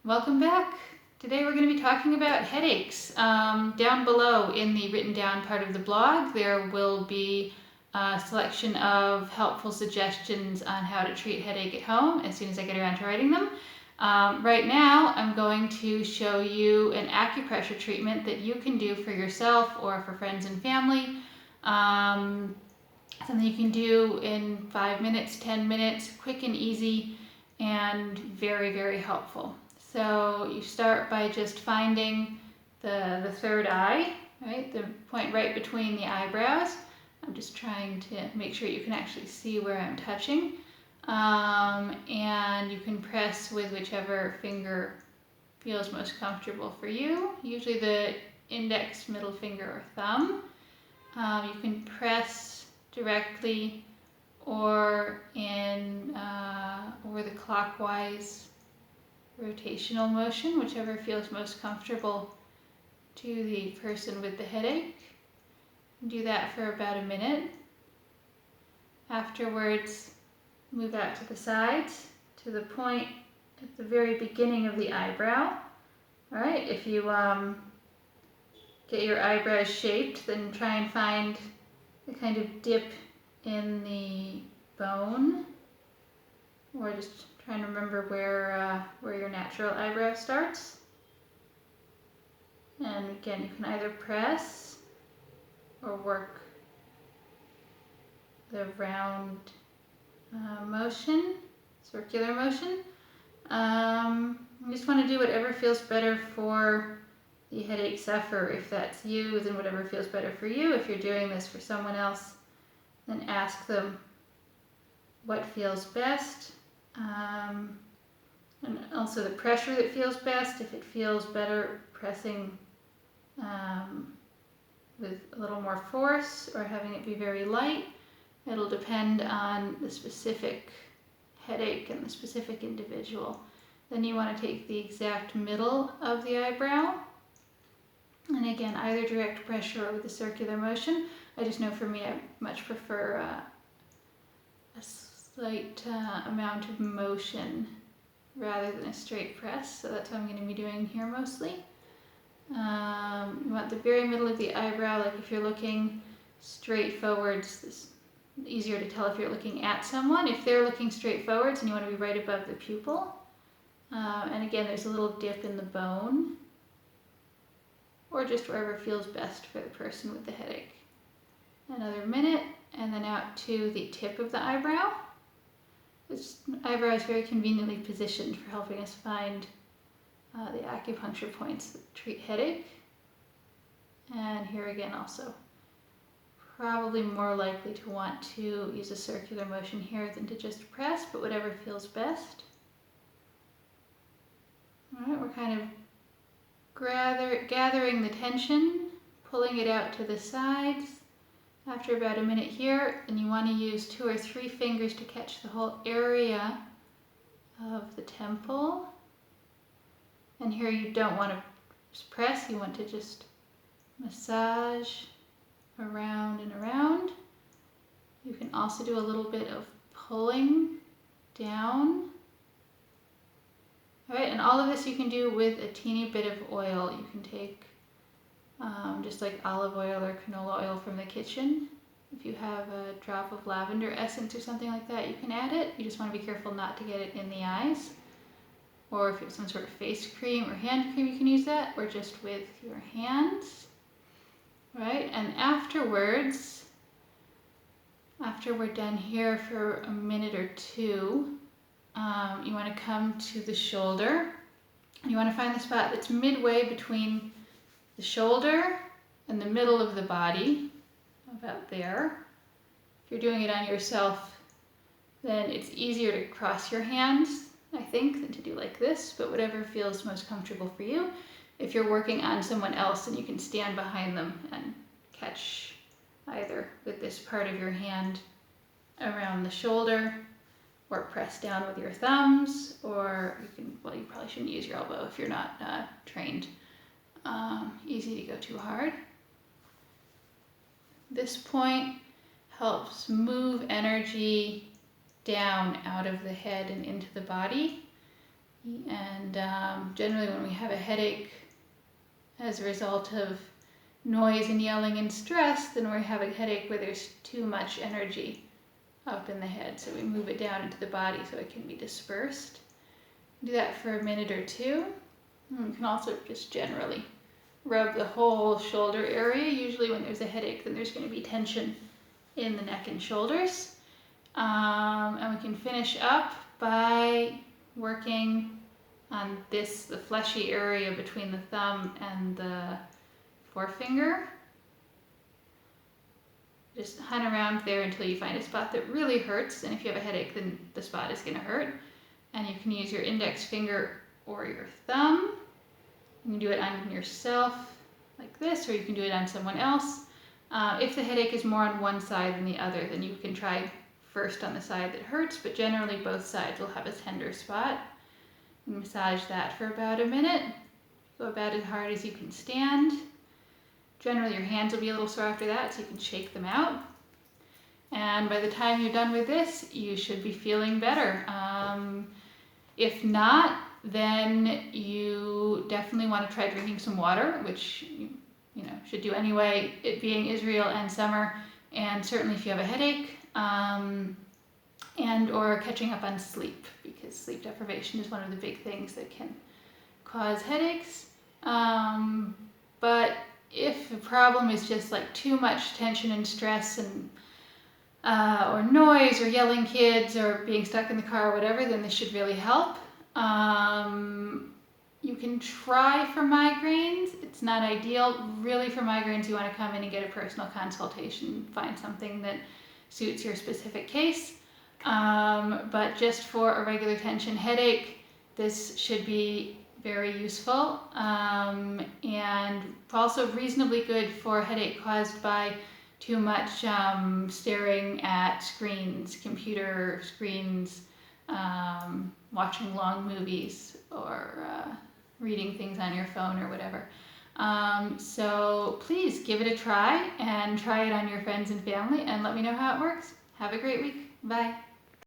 Welcome back. Today we're going to be talking about headaches. Down below in the written down part of the blog there will be a selection of helpful suggestions on how to treat headache at home as soon as I get around to writing them. Right now I'm going to show you an acupressure treatment that you can do for yourself or for friends and family. Something you can do in 5 minutes, 10 minutes, quick and easy, and very, very helpful. So you start by just finding the third eye, right? The point right between the eyebrows. I'm just trying to make sure you can actually see where I'm touching. And you can press with whichever finger feels most comfortable for you, usually the index, middle finger, or thumb. You can press directly or in or the clockwise rotational motion, whichever feels most comfortable to the person with the headache. Do that for about a minute. Afterwards, move out to the sides to the point at the very beginning of the eyebrow. All right, if you get your eyebrows shaped, then try and find the kind of dip in the bone, or just trying to remember where your natural eyebrow starts. And again, you can either press or work the round motion, circular motion. You just want to do whatever feels better for the headache sufferer. If that's you, then whatever feels better for you. If you're doing this for someone else, then ask them what feels best. And also the pressure that feels best. If it feels better pressing with a little more force or having it be very light, it'll depend on the specific headache and the specific individual. Then you want to take the exact middle of the eyebrow, and again, either direct pressure or with a circular motion. I just know for me I much prefer a slight amount of motion rather than a straight press, so that's what I'm going to be doing here mostly. You want the very middle of the eyebrow, like if you're looking straight forwards, it's easier to tell if you're looking at someone. If they're looking straight forwards, and you want to be right above the pupil. And again, there's a little dip in the bone, or just wherever feels best for the person with the headache. Another minute, and then out to the tip of the eyebrow. This eyebrow is very conveniently positioned for helping us find the acupuncture points that treat headache. And here again also, probably more likely to want to use a circular motion here than to just press, but whatever feels best. All right, we're kind of gathering the tension, pulling it out to the sides. After about a minute here, and you want to use 2 or 3 fingers to catch the whole area of the temple. And here you don't want to just press, you want to just massage around and around. You can also do a little bit of pulling down. All right, and all of this you can do with a teeny bit of oil. You can take just like olive oil or canola oil from the kitchen. If you have a drop of lavender essence or something like that, you can add it. You just want to be careful not to get it in the eyes. Or if you have some sort of face cream or hand cream, you can use that, or just with your hands. Right, and afterwards, after we're done here for a minute or two, you want to come to the shoulder. You want to find the spot that's midway between the shoulder and the middle of the body, about there. If you're doing it on yourself, then it's easier to cross your hands, I think, than to do like this, but whatever feels most comfortable for you. If you're working on someone else, then you can stand behind them and catch either with this part of your hand around the shoulder, or press down with your thumbs, or you can, well, you probably shouldn't use your elbow if you're not trained. Easy to go too hard. This point helps move energy down out of the head and into the body. And And generally when we have a headache as a result of noise and yelling and stress, then we have a headache where there's too much energy up in the head. So we move it down into the body so it can be dispersed. Do that for a minute or two. And you can also just generally rub the whole shoulder area. Usually when there's a headache, then there's going to be tension in the neck and shoulders. And we can finish up by working on this, the fleshy area between the thumb and the forefinger. Just hunt around there until you find a spot that really hurts, and if you have a headache, then the spot is going to hurt. And you can use your index finger or your thumb. You can do it on yourself like this, or you can do it on someone else. If the headache is more on one side than the other, then you can try first on the side that hurts, but generally both sides will have a tender spot. Massage that for about a minute. Go about as hard as you can stand. Generally your hands will be a little sore after that, so you can shake them out. And by the time you're done with this, you should be feeling better. If not, then you definitely want to try drinking some water, which you know should do anyway, it being Israel and summer, and certainly if you have a headache, and or catching up on sleep, because sleep deprivation is one of the big things that can cause headaches. But if the problem is just like too much tension and stress and or noise or yelling kids or being stuck in the car or whatever, then this should really help. You can try for migraines. It's not ideal. Really for migraines, you want to come in and get a personal consultation, find something that suits your specific case. But just for a regular tension headache, this should be very useful, and also reasonably good for a headache caused by too much staring at screens, computer screens, watching long movies, or reading things on your phone or whatever. So please give it a try, and try it on your friends and family, and let me know how it works. Have a great week. Bye.